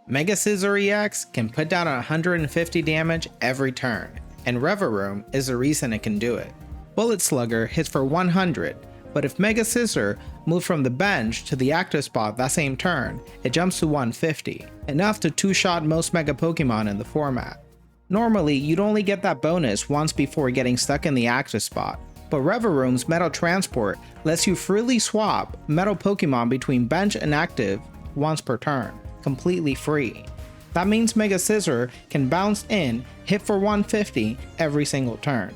Mega Scizor EX can put down 150 damage every turn, and Revavroom is the reason it can do it. Bullet Slugger hits for 100, but if Mega Scizor moved from the bench to the active spot that same turn, it jumps to 150, enough to two-shot most Mega Pokemon in the format. Normally, you'd only get that bonus once before getting stuck in the active spot, but Revavroom's Metal Transport lets you freely swap Metal Pokemon between bench and active once per turn, completely free. That means Mega Scizor can bounce in, hit for 150 every single turn.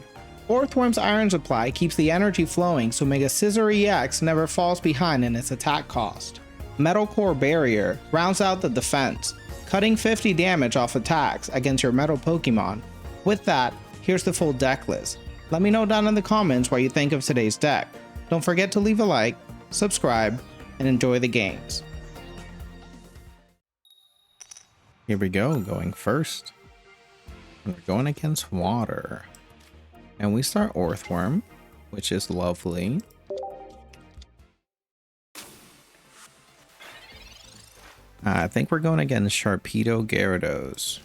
Orthworm's Iron Supply keeps the energy flowing so Mega Scizor EX never falls behind in its attack cost. Metal Core Barrier rounds out the defense, cutting 50 damage off attacks against your Metal Pokemon. With that, here's the full deck list. Let me know down in the comments what you think of today's deck. Don't forget to leave a like, subscribe, and enjoy the games. Here we go, going first. We're going against water. And we start Orthworm, which is lovely. I think we're going against Sharpedo Gyarados.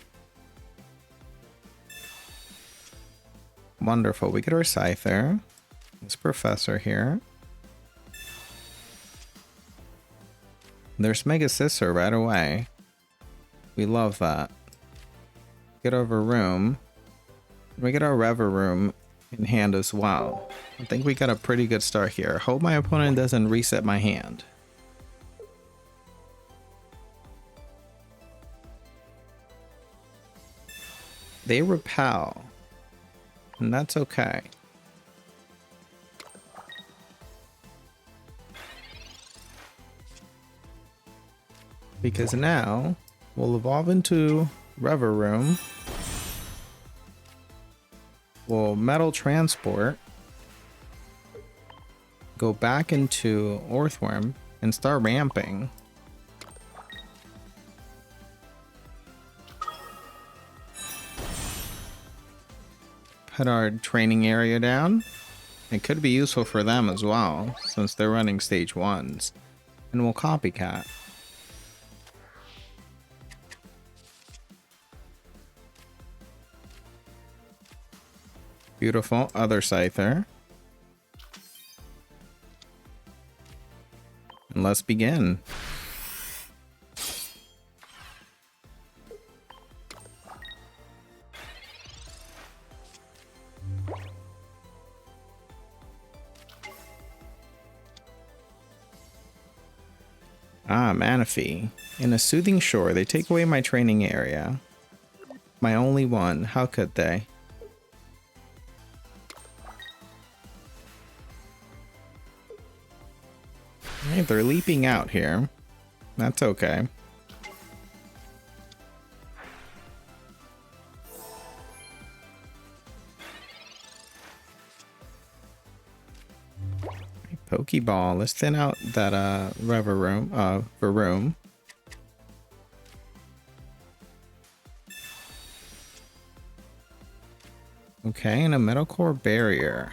Wonderful, we get our Scyther. This Professor here. There's Mega Scizor right away. We love that. Get our Varoom. We get our Revavroom in hand as well. I think we got a pretty good start here. Hope my opponent doesn't reset my hand. They repel. And that's okay. Because now we'll evolve into Revavroom. We'll Metal Transport. Go back into Orthworm and start ramping. Put our training area down. It could be useful for them as well, since they're running stage 1s. And we'll copycat. Beautiful, other Scyther. And let's begin. Manaphy. In a Soothing Shore, they take away my training area. My only one. How could they? Hey, they're leaping out here. That's okay. Pokeball. Let's thin out that Varoom. Okay, and a Metal Core Barrier.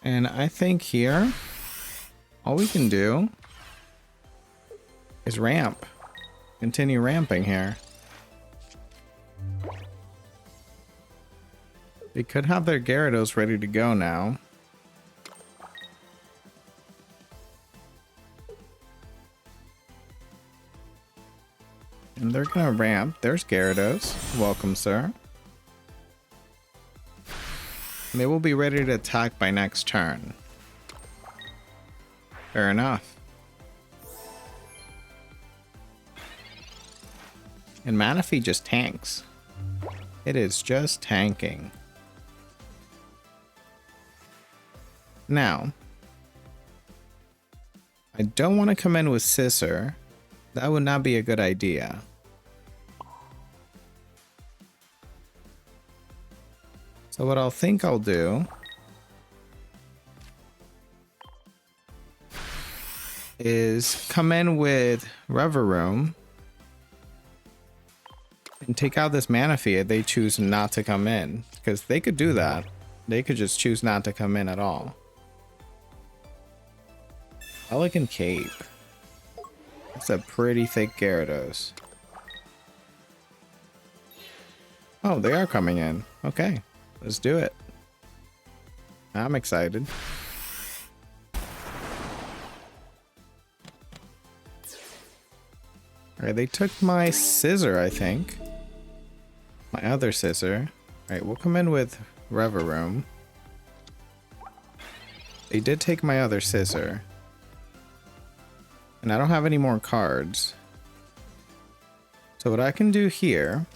And I think here, all we can do is ramp. Continue ramping here. They could have their Gyarados ready to go now. And they're gonna ramp. There's Gyarados. Welcome, sir. They will be ready to attack by next turn. Fair enough. And Manaphy just tanks. It is just tanking. Now, I don't want to come in with Scizor. That would not be a good idea. So what I'll think I'll do is come in with Revavroom and take out this Manaphy if they choose not to come in, because they could do that. They could just choose not to come in at all. Elegant Cape. That's a pretty thick Gyarados. Oh, they are coming in. Okay, let's do it. I'm excited. Alright, they took my Scizor, I think. My other Scizor. Alright, we'll come in with Revavroom. They did take my other Scizor. And I don't have any more cards. So what I can do here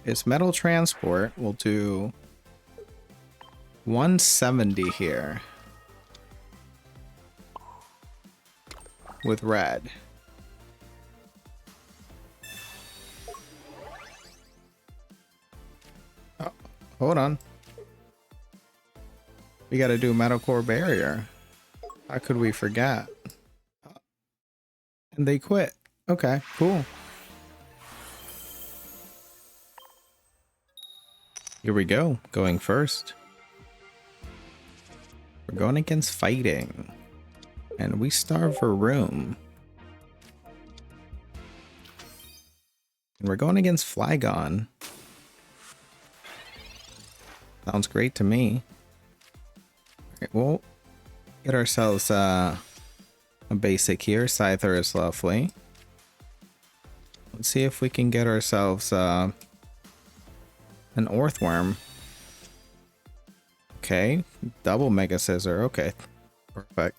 is Metal Transport. We'll do 170 here. With red. Oh, hold on. We gotta do Metal Core Barrier. How could we forget? And they quit. Okay, cool. Here we go, going first. We're going against fighting. And we starve for room. And we're going against Flygon. Sounds great to me. Alright, we'll get ourselves a basic here. Scyther is lovely. Let's see if we can get ourselves an Orthworm. Okay, double Mega Scizor. Okay, perfect.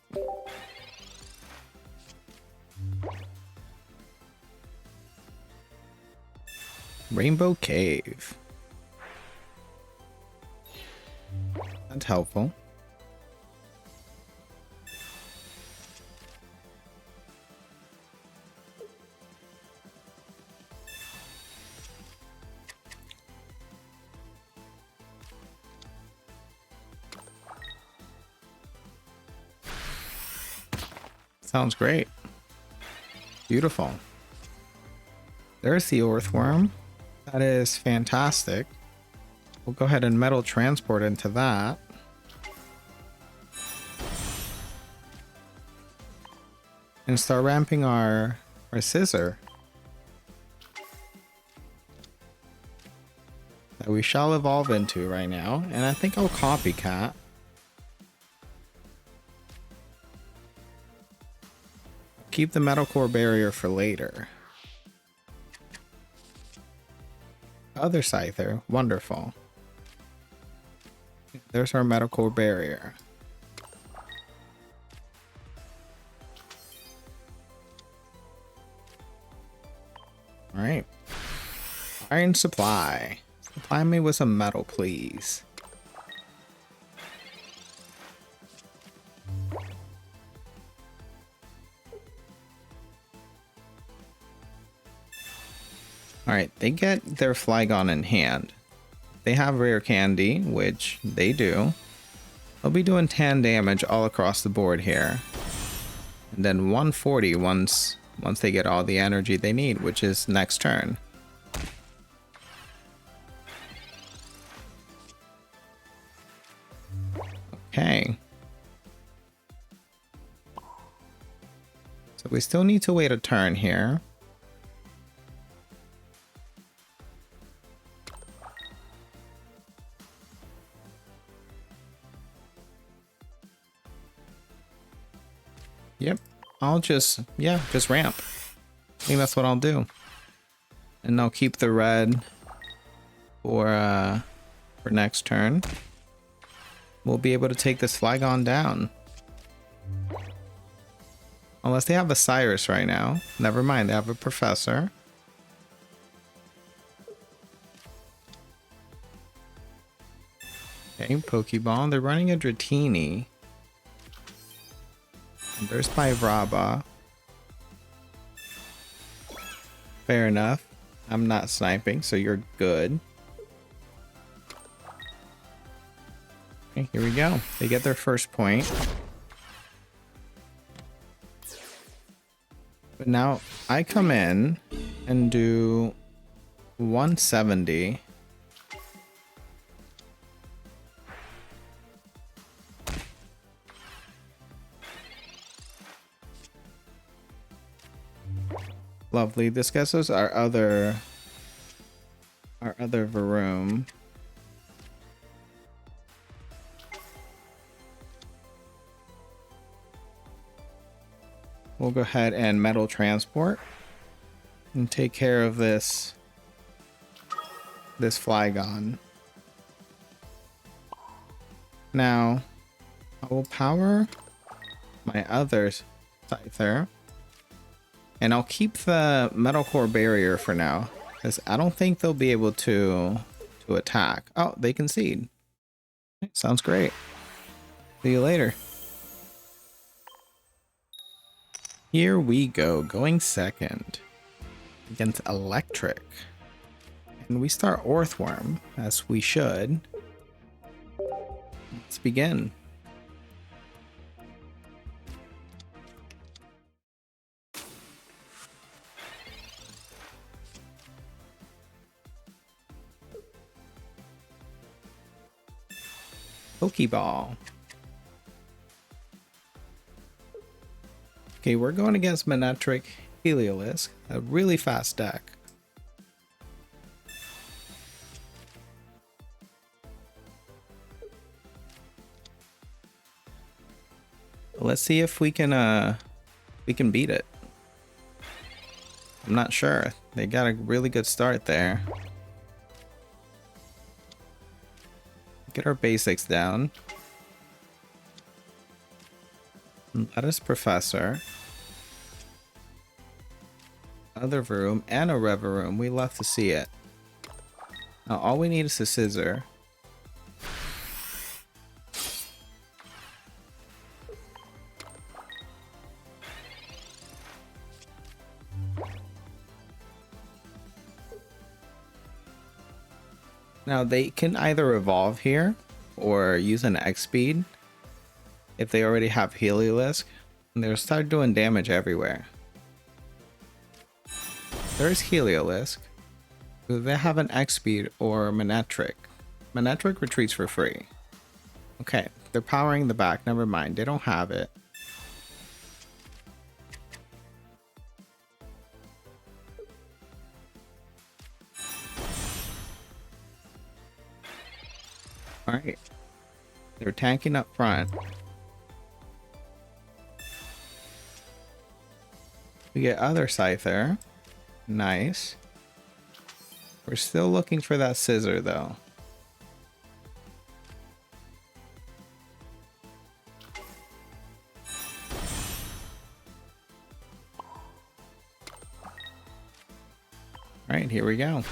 Rainbow Cave. That's helpful. Sounds great. Beautiful. There's the Orthworm. That is fantastic. We'll go ahead and Metal Transport into that. And start ramping our Scizor. That we shall evolve into right now. And I think I'll Copycat. Keep the Metal Core Barrier for later. Other Scyther, wonderful. There's our Metal Core Barrier. Alright. Iron Supply. Supply me with some metal, please. Alright, they get their Flygon in hand. They have Rare Candy, which they do. They'll be doing 10 damage all across the board here. And then 140 once they get all the energy they need, which is next turn. Okay. So we still need to wait a turn here. Yep, I'll just ramp. I think that's what I'll do. And I'll keep the red for next turn. We'll be able to take this Flygon down. Unless they have a Cyrus right now. Never mind, they have a Professor. Okay, Pokeball. They're running a Dratini. There's my Raba. Fair enough. I'm not sniping, so you're good. Okay, here we go. They get their first point. But now I come in and do 170. Lovely. This gets us our other Varoom. We'll go ahead and metal transport and take care of this Flygon. Now, I will power my other Scyther, and I'll keep the metal core barrier for now, because I don't think they'll be able to attack. Oh, they concede. Sounds great. See you later. Here we go, going second against Electric. And we start Orthworm, as we should. Let's begin. Pokeball. Okay, we're going against Manectric Heliolisk, a really fast deck. Let's see if we can beat it. I'm not sure. They got a really good start there. Get our basics down. Lettuce Professor. Other room and a Revavroom. We love to see it. Now all we need is a Scizor. Now they can either evolve here or use an X speed if they already have Heliolisk, and they'll start doing damage everywhere. There's Heliolisk. Do they have an X speed or Manectric? Manectric retreats for free. Okay, they're powering the back. Never mind, they don't have it. Alright. They're tanking up front. We get other Scyther. Nice. We're still looking for that Scizor though. Alright, here we go.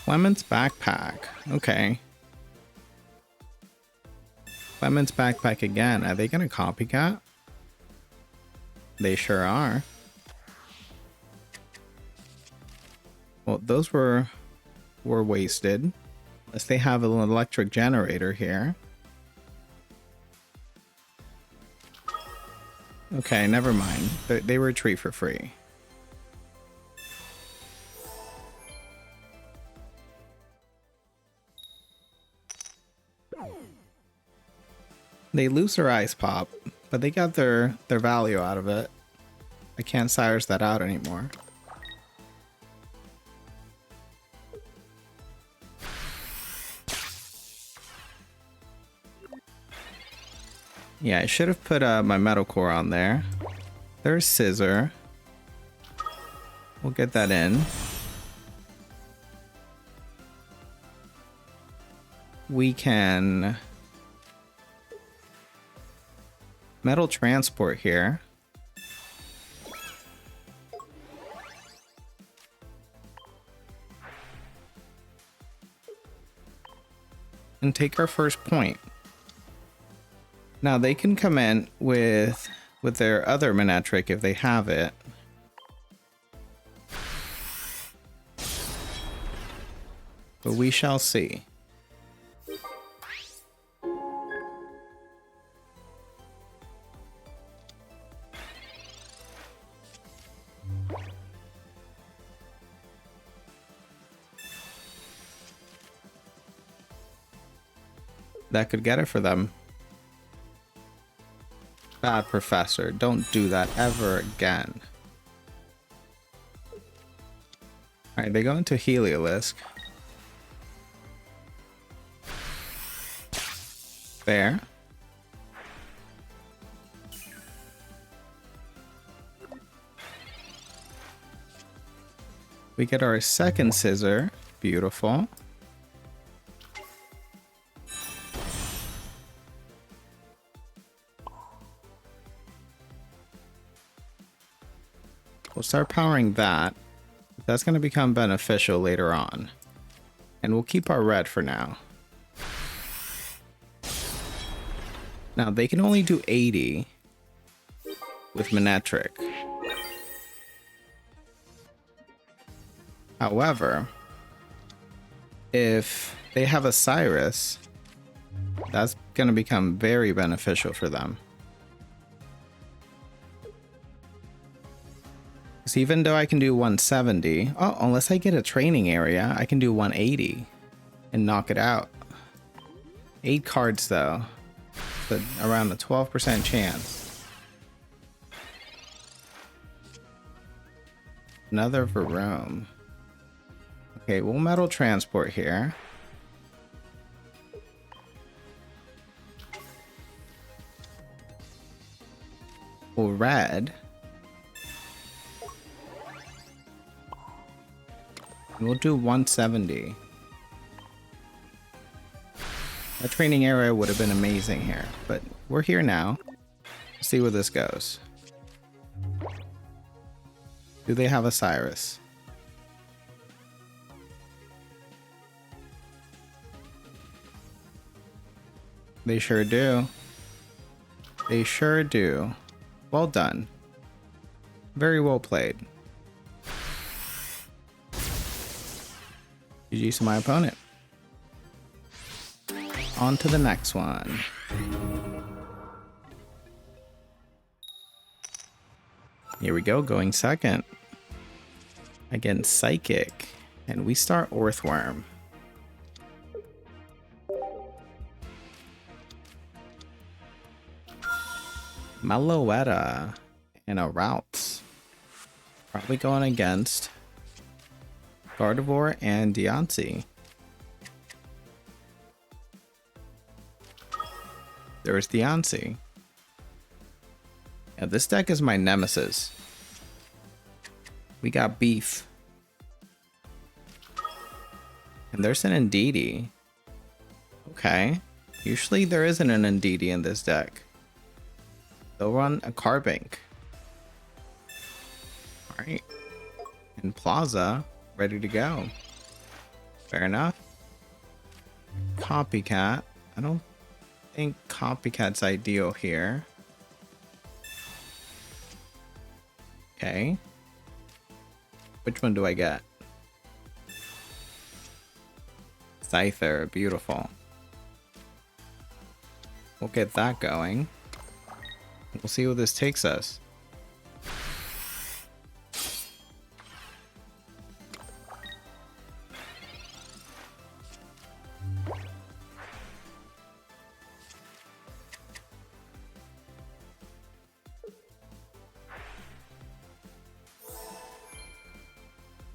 Clement's backpack. Okay. Clement's backpack again. Are they gonna copycat? They sure are. Well, those were wasted. Unless they have an electric generator here. Okay, never mind. They retreat for free. They lose their Ice Pop, but they got their value out of it. I can't Cyrus that out anymore. Yeah, I should have put my Metal Core on there. There's Scizor. We'll get that in. We can Metal Transport here. And take our first point. Now they can come in with their other Manectric if they have it. But we shall see. That could get it for them. Bad Professor. Don't do that ever again. Alright, they go into Heliolisk. Fair. We get our second Scizor. Beautiful. We'll start powering that. That's going to become beneficial later on. And we'll keep our red for now. Now, they can only do 80 with Manectric. However, if they have a Cyrus, that's going to become very beneficial for them. Because even though I can do 170, oh, unless I get a training area, I can do 180 and knock it out. 8 cards though, so around a 12% chance. Another Revavroom. Okay, we'll Metal Transport here. We'll red. And we'll do 170. A training area would have been amazing here, but we're here now. Let's see where this goes. Do they have a Cyrus? They sure do. They sure do. Well done. Very well played. GG to my opponent. On to the next one. Here we go, going second. Against Psychic. And we start Orthworm. Meloetta and a Routes. Probably going against Gardevoir and Deontay. There's Deontay. Yeah, this deck is my nemesis. We got beef. And there's an Indeedee. Okay. Usually there isn't an Indeedee in this deck. They'll run a Carbink. Alright. And Plaza, ready to go. Fair enough. Copycat. I don't think Copycat's ideal here. Okay. Which one do I get? Scyther, beautiful. We'll get that going. We'll see where this takes us.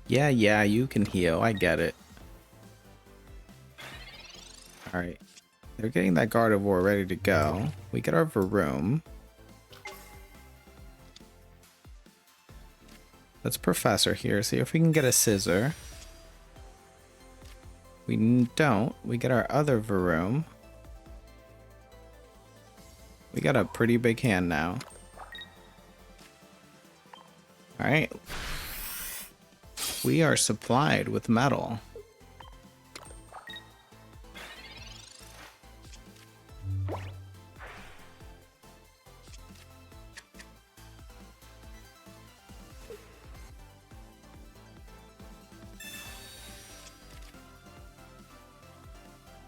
Yeah, you can heal. I get it. Alright. They're getting that Gardevoir ready to go. We get our Varoom. Let's Professor here, see if we can get a Scizor. We don't. We get our other Varoom. We got a pretty big hand now. Alright. We are supplied with metal.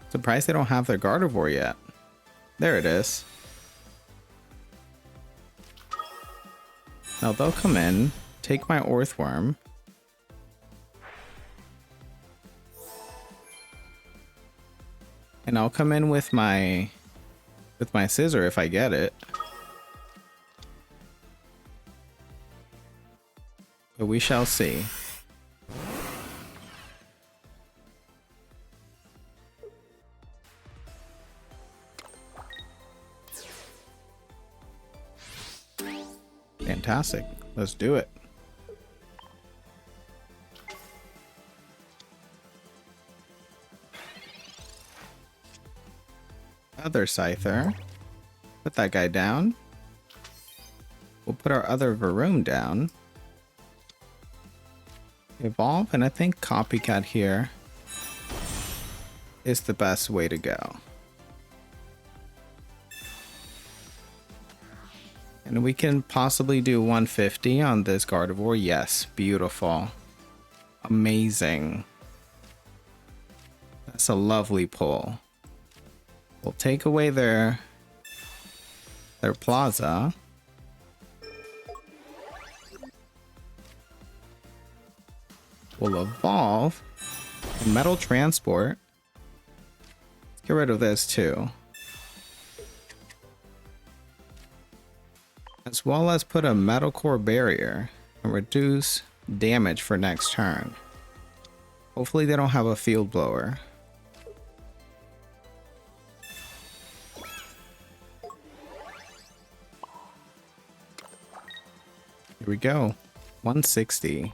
Surprised they don't have their Gardevoir yet. There it is. Now they'll come in, take my Orthworm. And I'll come in with my Scizor if I get it. But we shall see. Fantastic. Let's do it. Other Scyther. Put that guy down. We'll put our other Varoom down. Evolve, and I think Copycat here is the best way to go. And we can possibly do 150 on this Gardevoir. Yes, beautiful. Amazing. That's a lovely pull. We'll take away their Plaza. We'll evolve. And Metal Transport. Let's get rid of this too. As well as put a Metal Core Barrier and reduce damage for next turn. Hopefully they don't have a Field Blower. Here we go. 160.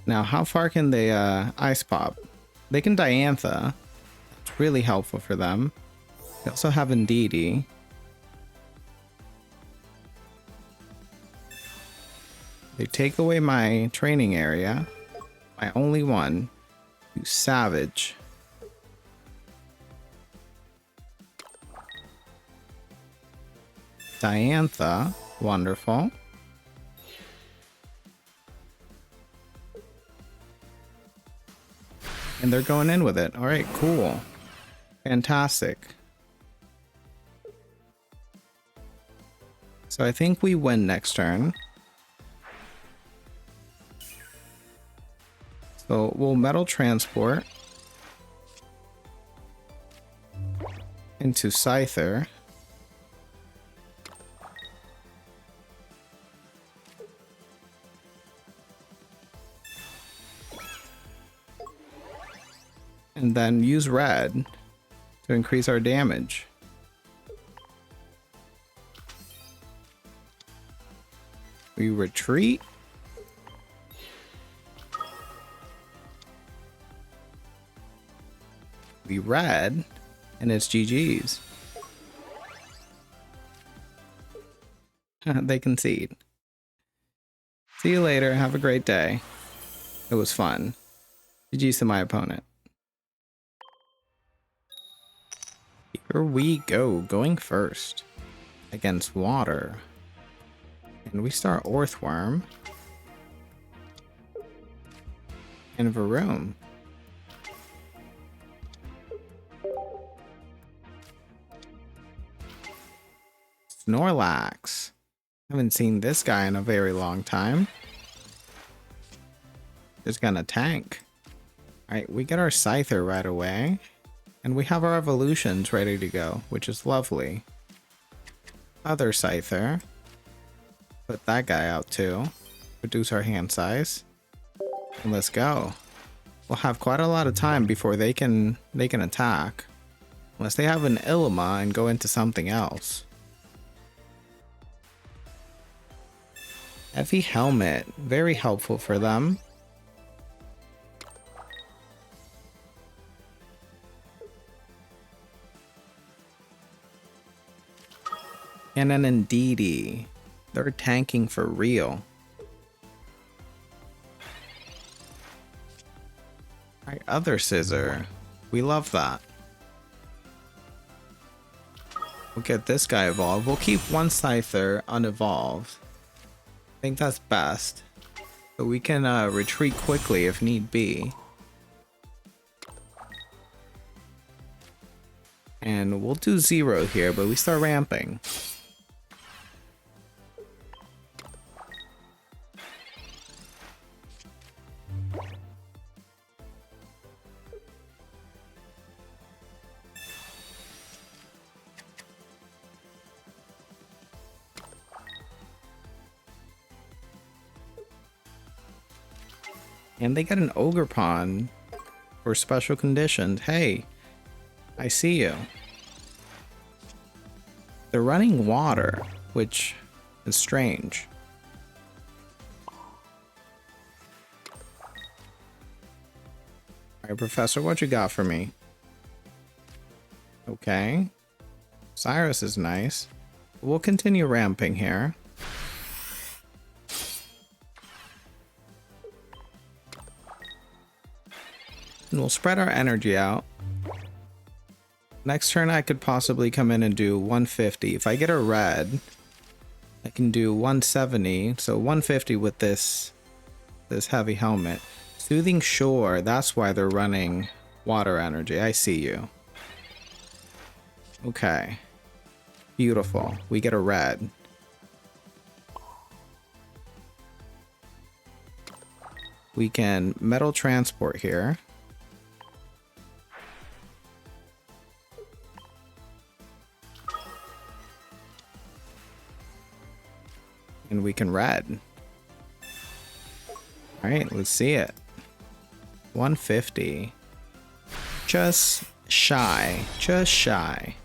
Now, how far can they Ice Pop? They can Diantha. It's really helpful for them. They also have Indeedee. They take away my training area. My only one. You Savage. Diantha. Wonderful. And they're going in with it. All right, cool. Fantastic. So I think we win next turn. So we'll Metal Transport into Scyther. And then use red to increase our damage. We retreat. We red, and it's GG's. They concede. See you later. Have a great day. It was fun. GG's to my opponent. Here we go, going first against water. And we start Orthworm and Varoom. Snorlax. Haven't seen this guy in a very long time. Just gonna tank. Alright, we get our Scyther right away. And we have our evolutions ready to go, which is lovely. Other Scyther. Put that guy out too. Reduce our hand size. And let's go. We'll have quite a lot of time before they can attack. Unless they have an Ilima and go into something else. Heavy Helmet. Very helpful for them. And an Indeedee. They're tanking for real. Alright, other Scizor. We love that. We'll get this guy evolved. We'll keep one Scyther unevolved. I think that's best. But we can retreat quickly if need be. And we'll do 0 here, but we start ramping. And they got an Ogre Pond for special conditions. Hey, I see you. They're running water, which is strange. Alright, Professor, what you got for me? Okay. Cyrus is nice. We'll continue ramping here. And we'll spread our energy out. Next turn I could possibly come in and do 150. If I get a red, I can do 170. So 150 with this heavy helmet. Soothing Shore, that's why they're running water energy. I see you. Okay. Beautiful. We get a red. We can metal transport here. And we can red. Alright, let's see it. 150. Just shy. Just shy.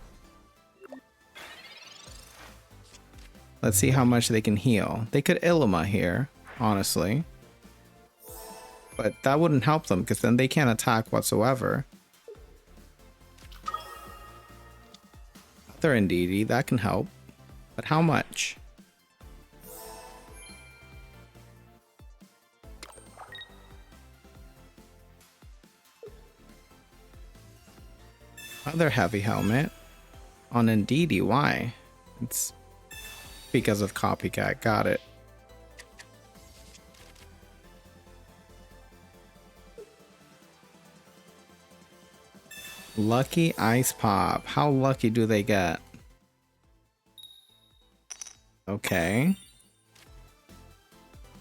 Let's see how much they can heal. They could Ilima here, honestly. But that wouldn't help them, because then they can't attack whatsoever. Other Indeedee, that can help. But how much? Other heavy helmet on Indeedee. Why? It's because of copycat. Got it. Lucky Ice Pop. How lucky do they get? Okay.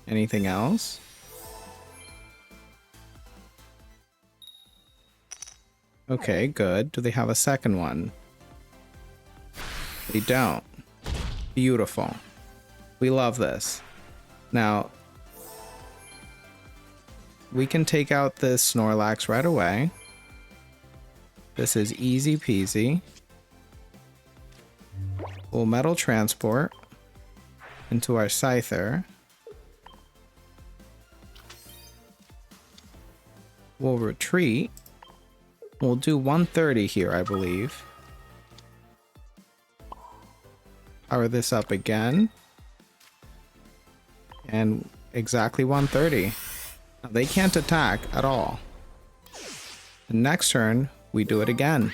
Anything else? Okay, good. Do they have a second one? They don't. Beautiful. We love this. Now, we can take out this Snorlax right away. This is easy peasy. We'll metal transport into our Scyther. We'll retreat. We'll do 130 here, I believe. Power this up again. And exactly 130. Now, they can't attack at all. The next turn, we do it again.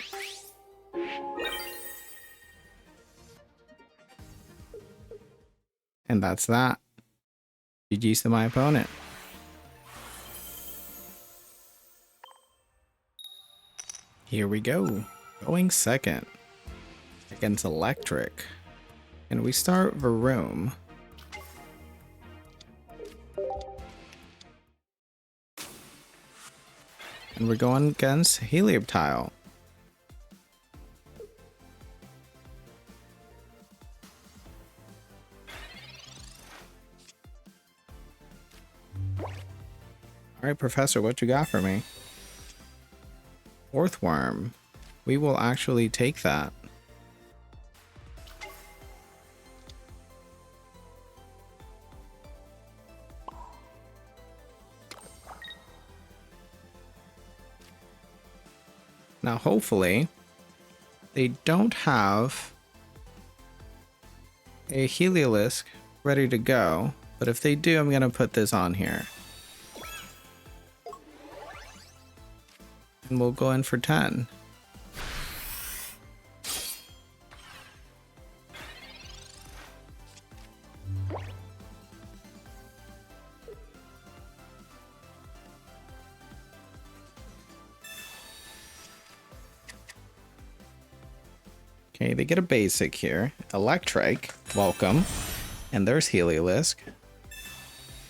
And that's that. GG's to my opponent. Here we go. Going second against Electric. And we start Varoom. And we're going against Helioptile. Alright, Professor, what you got for me? Orthworm. We will actually take that. Now, hopefully, they don't have a Heliolisk ready to go, but if they do, I'm going to put this on here. And we'll go in for 10. Okay, they get a basic here. Electric, welcome. And there's Heliolisk.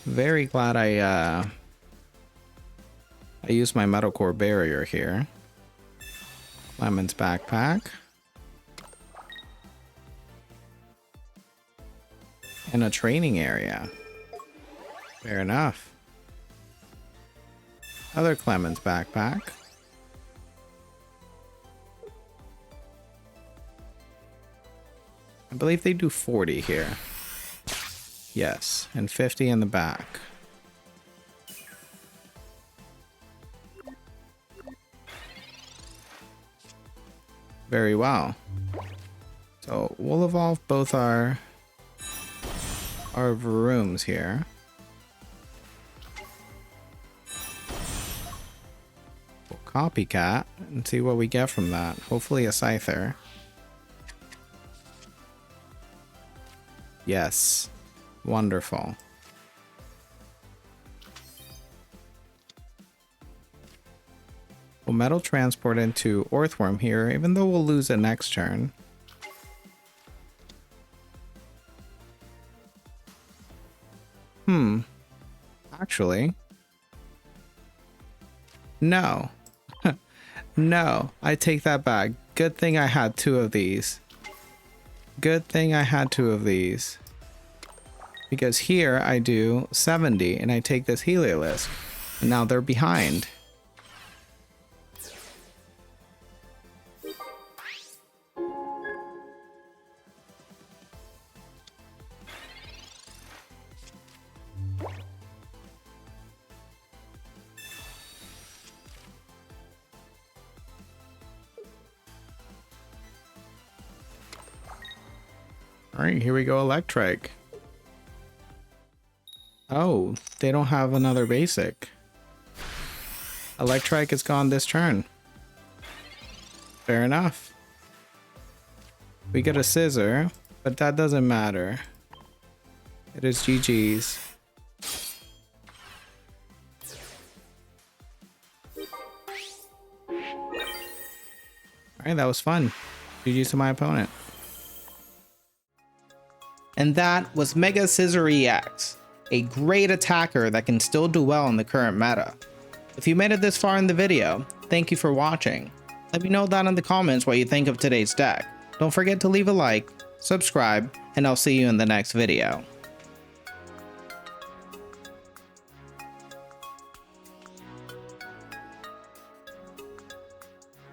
Very glad I used my Metal Core barrier here. Lemon's backpack. And a training area. Fair enough. Other Clement's backpack. I believe they do 40 here. Yes, and 50 in the back. Very well. So we'll evolve both our rooms here. We'll copycat and see what we get from that. Hopefully a Scyther. Yes. Wonderful. We'll Metal Transport into Orthworm here, even though we'll lose it next turn. Actually. No. No, I take that back. Good thing I had 2 of these. Good thing I had 2 of these. Because here I do 70 and I take this Heliolisk. And now they're behind. Alright, here we go, Electrike. Oh, they don't have another basic. Electrike is gone this turn. Fair enough. We get a Scizor, but that doesn't matter. It is GG's. Alright, that was fun. GG's to my opponent. And that was Mega Scizor EX, a great attacker that can still do well in the current meta. If you made it this far in the video, thank you for watching. Let me know down in the comments what you think of today's deck. Don't forget to leave a like, subscribe, and I'll see you in the next video.